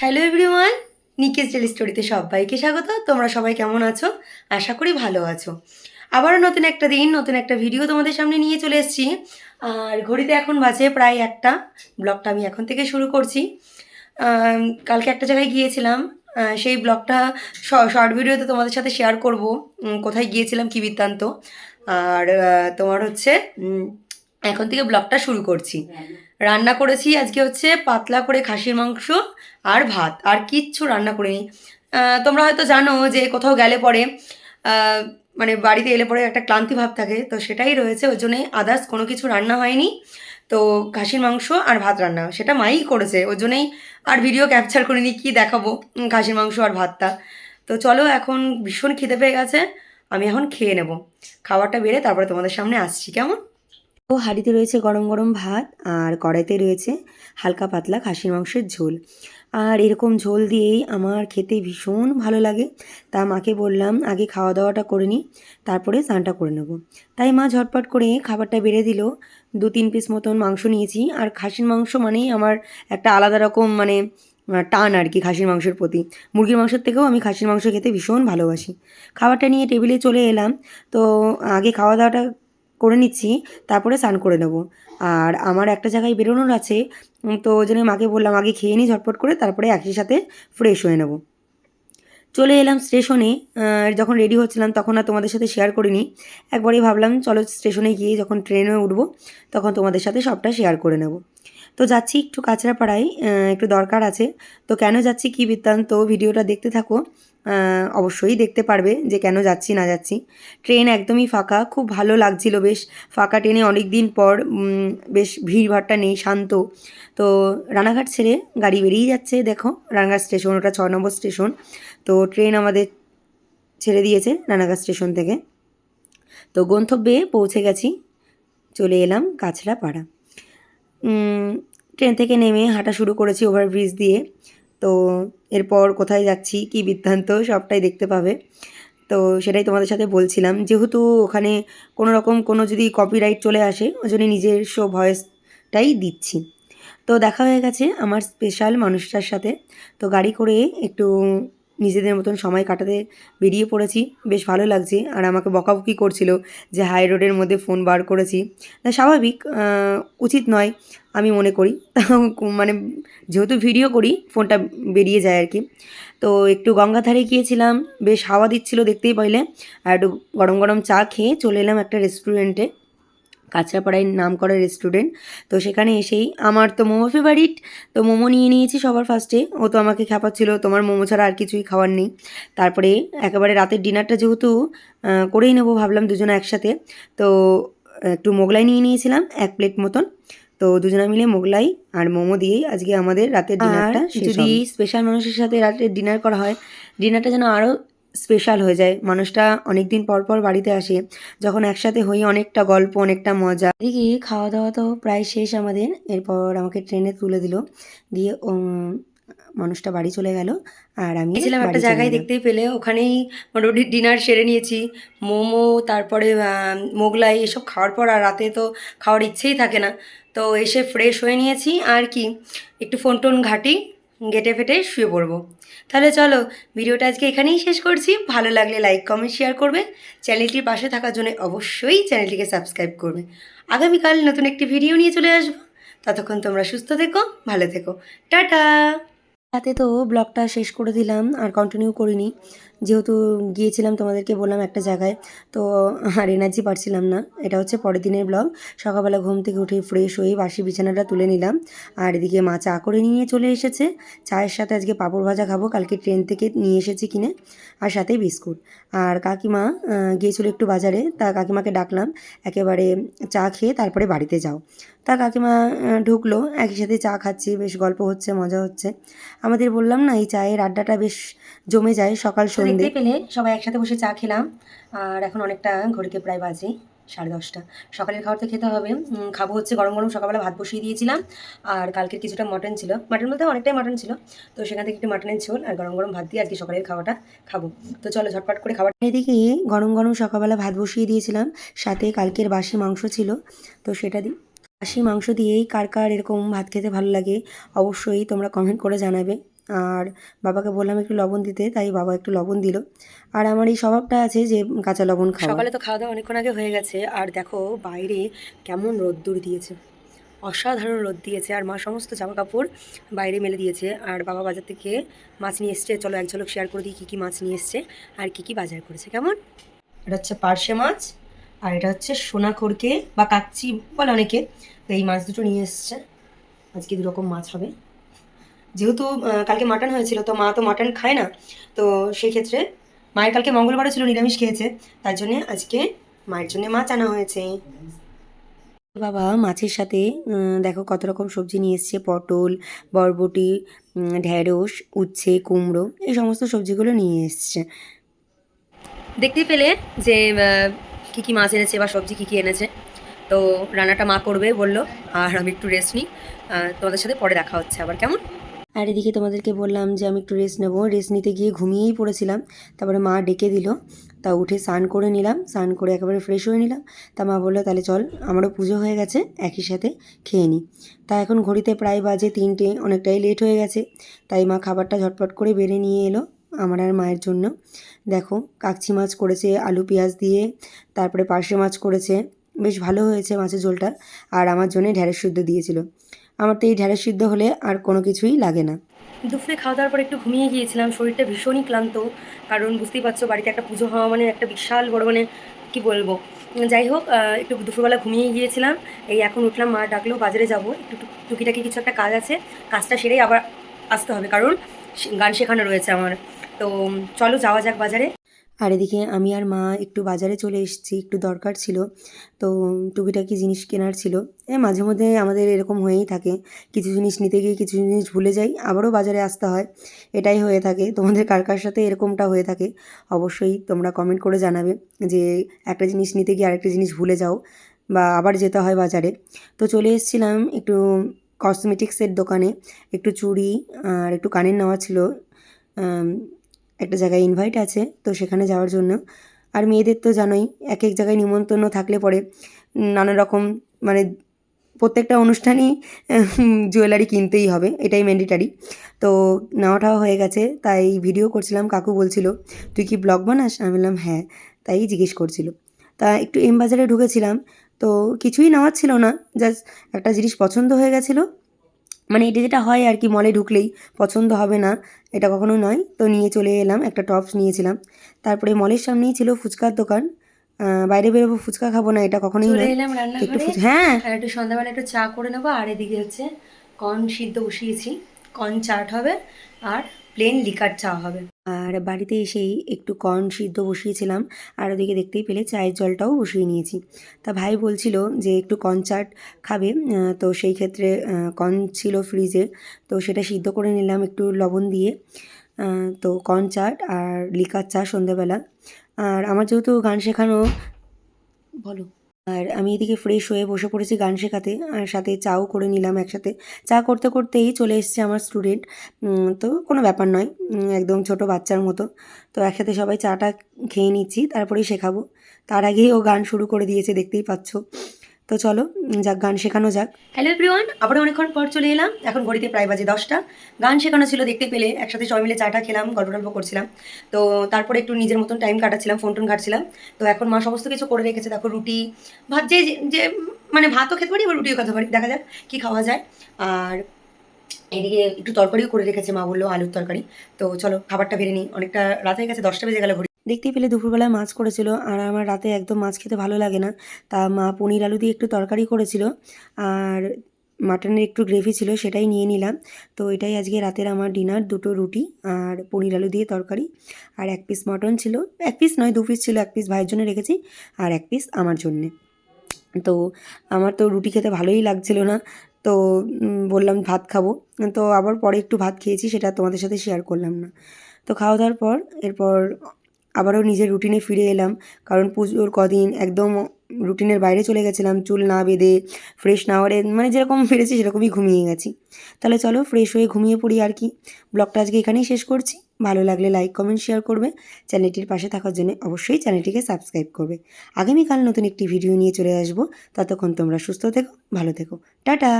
Hello everyone, নিকেশ daily স্টোরিতে সবাইকে স্বাগত। তোমরা সবাই কেমন আছো? আশা করি ভালো আছো। আবারও নতুন একটা দিন, নতুন একটা ভিডিও তোমাদের সামনে নিয়ে চলে এসেছি। আর ঘড়িতে এখন বাজে প্রায় 1টা। ব্লগটা আমি এখন থেকে শুরু করছি। কালকে একটা জায়গায় গিয়েছিলাম, সেই ব্লগটা শর্ট ভিডিওতে তোমাদের সাথে শেয়ার করব। কোথায় গিয়েছিলাম, কী বৃত্তান্ত। আর তোমার হচ্ছে এখন থেকে ব্লগটা শুরু করছি। রান্না করেছি আজকে হচ্ছে পাতলা করে খাসির মাংস আর ভাত, আর কিচ্ছু রান্না করিনি। তোমরা হয়তো জানো যে কোথাও গেলে পরে আহ, মানে বাড়িতে এলে পরে একটা ক্লান্তি ভাব থাকে, তো সেটাই রয়েছে। ওই জন্যই আদার্স কোনো কিছু রান্না হয়নি। তো খাসির মাংস আর ভাত রান্না সেটা মাই করেছে, ওই জন্যই আর ভিডিও ক্যাপচার করিনি, কি দেখাবো খাসির মাংস আর ভাতটা। তো চলো, এখন ভীষণ খিদে পেয়ে গেছে, আমি এখন খেয়ে নেব। খাবারটা বেড়ে তারপরে তোমাদের সামনে আসছি, কেমন? ও হাঁড়িতে রয়েছে গরম গরম ভাত, আর কড়াইতে রয়েছে হালকা পাতলা খাসির মাংসের ঝোল। আর এরকম ঝোল দিয়েই আমার খেতে ভীষণ ভালো লাগে। তা মাকে বললাম আগে খাওয়া দাওয়াটা করে নিই, তারপরে স্নানটা করে নেব। তাই মা ঝটপট করে খাবারটা বেড়ে দিল। 2-3 পিস মতন মাংস নিয়েছি। আর খাসির মাংস মানেই আমার একটা আলাদা রকম মানে টান আর কি খাসির মাংসের প্রতি। মুরগির মাংসের থেকেও আমি খাসির মাংস খেতে ভীষণ ভালোবাসি। খাবারটা নিয়ে টেবিলে চলে এলাম। তো আগে খাওয়া দাওয়াটা করে নিচ্ছি, তারপরে স্নান করে নেব। আর আমার একটা জায়গায় বেরোনোর আছে, তো ওই জন্য মাকে বললাম আগে খেয়ে নিই ঝটপট করে, তারপরে একই সাথে ফ্রেশ হয়ে নেব। চলে এলাম স্টেশনে। যখন রেডি হচ্ছিলাম তখন আর তোমাদের সাথে শেয়ার করিনি। একবারই ভাবলাম চলো স্টেশনে গিয়ে যখন ট্রেনে উঠবো তখন তোমাদের সাথে সবটা শেয়ার করে নেব। তো যাচ্ছি একটু কাঁচরাপাড়ায়, একটু দরকার আছে। তো কেন যাচ্ছি কী বৃত্তান্ত, ভিডিওটা দেখতে থাকো। অবশ্যই দেখতে পারবে যে কেন যাচ্ছি না যাচ্ছি। ট্রেন একদমই ফাঁকা, খুব ভালো লাগছিল বেশ। ফাঁকা ট্রেনে অনেক দিন পর বেশ ভিড়ভাট্টা নেই, শান্ত। তো রানাঘাট ছেড়ে গাড়ি বেরিয়ে যাচ্ছে, দেখো রানাঘাট স্টেশন, ওটা 6 নম্বর স্টেশন। তো ট্রেন আমাদের ছেড়ে দিয়েছে রানাঘাট স্টেশন থেকে। তো গন্তব্যে পৌঁছে গেছি, চলে এলাম কাঁচরাপাড়া। ট্রেন থেকে নেমে হাঁটা শুরু করেছি ওভারব্রিজ দিয়ে। তো এরপর কোথায় যাচ্ছি কী বৃত্তান্ত সবটাই দেখতে পাবে। তো সেটাই তোমাদের সাথে বলছিলাম, যেহেতু ওখানে কোনো রকম কোনো যদি কপিরাইট চলে আসে ওই জন্য নিজস্ব ভয়েসটাই দিচ্ছি। তো দেখা হয়ে গেছে আমার স্পেশাল মানুষটার সাথে। তো গাড়ি করে একটু নিজেদের মতন সময় কাটাতে বেরিয়ে পড়েছি, বেশ ভালো লাগছে। আর আমাকে বকাবকি করছিল যে হাই রোডের মধ্যে ফোন বার করেছি। স্বাভাবিক, উচিত নয় আমি মনে করি। তাও মানে যেহেতু ভিডিও করি ফোনটা বেরিয়ে যায় আর কি। তো একটু গঙ্গাধারে গিয়েছিলাম, বেশ হাওয়া দিচ্ছিল দেখতেই পাইলে। আর একটু গরম গরম চা খেয়ে চলে এলাম একটা রেস্টুরেন্টে, কাঁচরাপাড়ায় নাম করা রেস্টুরেন্ট। তো সেখানে এসেই আমার তো মোমো ফেভারিট, তো মোমো নিয়ে নিয়েছি সবার ফার্স্টে। ও তো আমাকে খ্যাপাচ্ছিল তোমার মোমো ছাড়া আর কিছুই খাওয়ার নেই। তারপরে একেবারে রাতের ডিনারটা যেহেতু করেই নেবো ভাবলাম দুজনে একসাথে। তো একটু মোগলাই নিয়ে নিয়েছিলাম 1 প্লেট মতন। তো দুজনে মিলে মোগলাই আর মোমো দিয়েই আজকে আমাদের রাতের ডিনারটা শেষ হবে। যদি স্পেশাল মানুষের সাথে রাতের ডিনার করা হয়, ডিনারটা যেন আরও স্পেশাল হয়ে যায়। মানুষটা অনেক দিন পর পর বাড়িতে আসে, যখন একসাথে হই অনেকটা গল্প, অনেকটা মজা। এদিকে খাওয়া দাওয়া তো প্রায় শেষ আমাদের। এরপর আমাকে ট্রেনে তুলে দিল, দিয়ে মানুষটা বাড়ি চলে গেল। আর আমি ছিলাম একটা জায়গায়, দেখতেই পেলে ওখানেই মোটামুটি ডিনার সেরে নিয়েছি। মোমো, তারপরে মোগলাই এসব খাওয়ার পর আর রাতে তো খাওয়ার ইচ্ছেই থাকে না। তো এসে ফ্রেশ হয়ে নিয়েছি, আর কি একটু ফোন টোন ঘাঁটি, গেটে ফেটে শুয়ে পড়বো। তাহলে চলো, ভিডিওটা আজকে এখানেই শেষ করছি। ভালো লাগলে লাইক কমেন্ট শেয়ার করবে, চ্যানেলটির পাশে থাকার জন্য অবশ্যই চ্যানেলটিকে সাবস্ক্রাইব করবে। আগামীকাল নতুন একটি ভিডিও নিয়ে চলে আসবো। ততক্ষণ তোমরা সুস্থ থেকো, ভালো থেকো, টাটা। রাতে তো ব্লগটা শেষ করে দিলাম, আর কন্টিনিউ করিনি, যেহেতু গিয়েছিলাম তোমাদেরকে বললাম একটা জায়গায়। তো আর এনার্জি পাচ্ছিলাম না। এটা হচ্ছে পরের দিনের ব্লগ। সকালবেলা ঘুম থেকে উঠে ফ্রেশ হয়ে বাসি বিছানাটা তুলে নিলাম। আর এদিকে মা চা করে নিয়ে চলে এসেছে। চায়ের সাথে আজকে পাঁপড় ভাজা খাবো, কালকে ট্রেন থেকে নিয়ে এসেছি কিনে, আর সাথে বিস্কুট। আর কাকিমা গিয়েছিল একটু বাজারে, তা কাকিমাকে ডাকলাম একেবারে চা খেয়ে তারপরে বাড়িতে যাও। তা কাকিমা ঢুকলো, একই সাথে চা খাচ্ছি, বেশ গল্প হচ্ছে, মজা হচ্ছে আমাদের। বললাম না, এই চায়ের আড্ডাটা বেশ জমে যায় সকাল সন্ধ্যে। দেখতে পেলে সবাই একসাথে বসে চা খেলাম। আর এখন অনেকটা, ঘড়িতে প্রায় বাজে 10:30। সকালের খাবার তো খেতে হবে। খাবো হচ্ছে গরম গরম, সকালবেলা ভাত বসিয়ে দিয়েছিলাম। আর কালকের কিছুটা মটন ছিল, মটন বলতে অনেকটাই মটন ছিল। তো সেখান থেকে একটু মটনের ঝোল আর গরম গরম ভাত দিয়ে আজকে সকালের খাওয়াটা খাবো। তো চলো ঝটপট করে খাবার। এদিকে গরম গরম সকালবেলা ভাত বসিয়ে দিয়েছিলাম, সাথে কালকের বাসি মাংস ছিল। তো সেটা দিয়ে, বাসি মাংস দিয়েই কার কার এরকম ভাত খেতে ভালো লাগে অবশ্যই তোমরা কমেন্ট করে জানাবে। আর বাবাকে বললাম একটু লবণ দিতে, তাই বাবা একটু লবণ দিল। আর আমার এই স্বভাবটা আছে যে কাঁচা লবণ খাওয়া। সকালে তো খাওয়া দাওয়া অনেকক্ষণ আগে হয়ে গেছে, আর দেখো বাইরে কেমন রোদ্দুর দিয়েছে, অসাধারণ রোদ দিয়েছে। আর মা সমস্ত জামা কাপড় বাইরে মেলে দিয়েছে। আর বাবা বাজার থেকে মাছ নিয়ে এসছে, চলো এক ঝলক শেয়ার করে দিই কী কী মাছ নিয়ে এসছে আর কী কী বাজার করেছে। কেমন, এটা হচ্ছে পার্শে মাছ, আর এটা হচ্ছে সোনা খড়কে বা কাচ্চি বলে অনেকে। তো এই মাছ দুটো নিয়ে এসছে, আজকে দুরকম মাছ হবে। যেহেতু কালকে মাটন হয়েছিল, তো মা তো মাটন খায় না, তো সেই ক্ষেত্রে মায়ের কালকে মঙ্গলবারও ছিল, নিরামিষ খেয়েছে, তার জন্যে আজকে মায়ের জন্য মাছ আনা হয়েছে। বাবা মাছের সাথে দেখো কত রকম সবজি নিয়ে এসছে, পটল, বরবটি, ঢ্যাঁড়স, উচ্ছে, কুমড়ো, এই সমস্ত সবজিগুলো নিয়ে এসছে। দেখতেই পেলে যে কী কী মাছ এনেছে বা সবজি কী কী এনেছে। তো রান্নাটা মা করবে বললো, আর আমি একটু রেস্ট নিই। তোমাদের সাথে পরে দেখা হচ্ছে আবার, কেমন। আর এদিকে তোমাদেরকে বললাম যে আমি একটু রেস্ট নেবো, রেস্ট নিতে গিয়ে ঘুমিয়েই পড়েছিলাম। তারপরে মা ডেকে দিল, তা উঠে স্নান করে নিলাম, স্নান করে একেবারে ফ্রেশ হয়ে নিলাম। তা মা বললো তাহলে চল, আমারও পুজো হয়ে গেছে, একই সাথে খেয়ে নিই। তা এখন ঘড়িতে প্রায় বাজে 3টে, অনেকটাই লেট হয়ে গেছে। তাই মা খাবারটা ঝটপট করে বেড়ে নিয়ে এলো আমার আর মায়ের জন্য। দেখো কাকচি মাছ করেছে আলু পেঁয়াজ দিয়ে, তারপরে পার্শে মাছ করেছে, বেশ ভালো হয়েছে মাছের ঝোলটা। আর আমার জন্যে ঢ্যাঁড়স সিদ্ধ দিয়েছিল। আমার তো এই ঢ্যাঁড়স সিদ্ধ হলে আর কোনো কিছুই লাগে না। দুপুরে খাওয়া দাওয়ার পর একটু ঘুমিয়ে গিয়েছিলাম, শরীরটা ভীষণই ক্লান্ত, কারণ বুঝতেই পারছো বাড়িতে একটা পুজো হওয়া মানে একটা বিশাল বড় মানে কি বলবো। যাই হোক, একটু দুপুরবেলা ঘুমিয়ে গিয়েছিলাম, এই এখন উঠলাম, মা ডাকলো বাজারে যাব, একটু টুকিটাকি কিছু একটা কাজ আছে, কাজটা সেরেই আবার আসতে হবে, কারণ গান শেখানো রয়েছে আমার। তো চলো যাওয়া যাক বাজারে। আর এদিকে আমি আর মা একটু বাজারে চলে এসেছি, একটু দরকার ছিল, তো টুকিটাকি জিনিস কেনার ছিল। মাঝে মধ্যে আমাদের এরকম হয়েই থাকে, কিছু জিনিস নিতে গিয়ে কিছু জিনিস ভুলে যাই, আবারও বাজারে আসতে হয়, এটাই হয়ে থাকে। তোমাদের কার কার সাথে এরকমটা হয়ে থাকে অবশ্যই তোমরা কমেন্ট করে জানাবে, যে একটা জিনিস নিতে গিয়ে আরেকটা জিনিস ভুলে যাও বা আবার যেতে হয় বাজারে। তো চলে এসেছিলাম একটু কসমেটিক্সের দোকানে, একটু চুড়ি আর একটু কানের নেওয়া ছিল, একটা জায়গায় ইনভাইট আছে, তো সেখানে যাওয়ার জন্য। আর মেয়েদের তো জানোই, এক এক জায়গায় নিমন্ত্রণ থাকলে পরে নানা রকম মানে প্রত্যেকটা অনুষ্ঠানই জুয়েলারি কিনতেই হবে, এটাই ম্যান্ডেটারি। তো নেওয়াটাও হয়ে গেছে, তাই ভিডিও করছিলাম, কাকু বলছিল তুই কি ব্লগ বানাস, আমি বললাম হ্যাঁ, তাই জিজ্ঞেস করছিল। তা একটু এম বাজারে ঢুকেছিলাম, তো কিছুই নেওয়ার ছিল না, জাস্ট একটা জিনিস পছন্দ হয়ে গেছিলো, মানে এটা যেটা হয় আর কি, মলে ঢুকলেই পছন্দ হবে না, এটা কখনো নয়। তো নিয়ে চলে এলাম, একটা টপস নিয়েছিলাম। তারপরে মলের সামনেই ছিল ফুচকার দোকান, বাইরে বেরোবো ফুচকা খাবো না, এটা কখনোই নয়। এলাম একটু হ্যাঁ, একটু সন্ধ্যাবেলা একটু চা করে নেবো। আর এদিকে হচ্ছে কর্ন সিদ্ধ বসিয়েছি, কর্ন চাট হবে আর প্লেন লিকার চা হবে। আর বাড়িতে এসেই একটু কর্ন সিদ্ধ বসিয়েছিলাম, আর ওদিকে দেখতেই পেলে চায়ের জলটাও বসিয়ে নিয়েছি। তা ভাই বলছিল যে একটু কর্ন চাট খাবে, তো সেই ক্ষেত্রে কর্ন ছিল ফ্রিজে, তো সেটা সিদ্ধ করে নিলাম একটু লবণ দিয়ে। তো কর্ন চাট আর লিকার চা সন্ধ্যেবেলা। আর আমার যেহেতু গান শেখানো, বলো, আর আমি এদিকে ফ্রেশ হয়ে বসে পড়েছি গান শেখাতে, আর সাথে চাও করে নিলাম একসাথে। চা করতে করতেই চলে এসছে আমার স্টুডেন্ট, তো কোনো ব্যাপার নয়, একদম ছোট বাচ্চার মতো। তো একসাথে সবাই চাটা খেয়ে নিচ্ছি, তারপরেই শেখাবো। তার আগেই ও গান শুরু করে দিয়েছে, দেখতেই পাচ্ছ। তো চলো যাক, গান শেখানো যাক। হ্যালো এভরিওয়ান, আবারও অনেকক্ষণ পর চলে এলাম, এখন ঘড়িতে প্রায় বাজে 10টা। গান শেখানো ছিল, দেখতে পেলে একসাথে সবাই মিলে চাটা খেলাম, গল্প টল্প করছিলাম। তো তারপরে একটু নিজের মতন টাইম কাটাচ্ছিলাম, ফোন টোন ঘাটছিলাম। তো এখন মা সমস্ত কিছু করে রেখেছে, দেখো রুটি ভাত, যে যে মানে ভাতও খেতে পারি, আবার রুটিও খেতে পারি, দেখা যাক কী খাওয়া যায়। আর এদিকে একটু তরকারিও করে রেখেছে, মা বললো আলুর তরকারি। তো চলো খাবারটা বেড়ে নিই, অনেকটা রাত হয়ে গেছে, 10টা বেজে গেল ঘড়ি। দেখতেই পেলে দুপুরবেলায় মাছ করেছিল, আর আমার রাতে একদম মাছ খেতে ভালো লাগে না, তা মা পনির আলু দিয়ে একটু তরকারি করেছিল, আর মাটনের একটু গ্রেভি ছিল, সেটাই নিয়ে নিলাম। তো এটাই আজকে রাতের আমার ডিনার, দুটো রুটি আর পনির আলু দিয়ে তরকারি, আর 1 পিস মটন ছিল, 1 পিস নয় 2 পিস ছিল, 1 পিস ভাইয়ের জন্য রেখেছি আর 1 পিস আমার জন্যে। তো আমার তো রুটি খেতে ভালোই লাগছিল না, তো বললাম ভাত খাবো, তো আবার পরে একটু ভাত খেয়েছি, সেটা তোমাদের সাথে শেয়ার করলাম না। তো খাওয়া দাওয়ার পর এরপর আবারও নিজের রুটিনে ফিরে এলাম, কারণ পুজোর কদিন একদম রুটিনের বাইরে চলে গেছিলাম, চুল না বেঁধে, ফ্রেশ না হয়ে, মানে যেরকম ফিরেছি সেরকমই ঘুমিয়ে গেছি। তাহলে চলো ফ্রেশ হয়ে ঘুমিয়ে পড়ি আর কি। ব্লগটা আজকে এখানেই শেষ করছি, ভালো লাগলে লাইক কমেন্ট শেয়ার করবে, চ্যানেলটির পাশে থাকার জন্য অবশ্যই চ্যানেলটিকে সাবস্ক্রাইব করবে। আগামীকাল নতুন একটি ভিডিও নিয়ে চলে আসবো, ততক্ষণ তোমরা সুস্থ থেকো, ভালো থেকো, টাটা।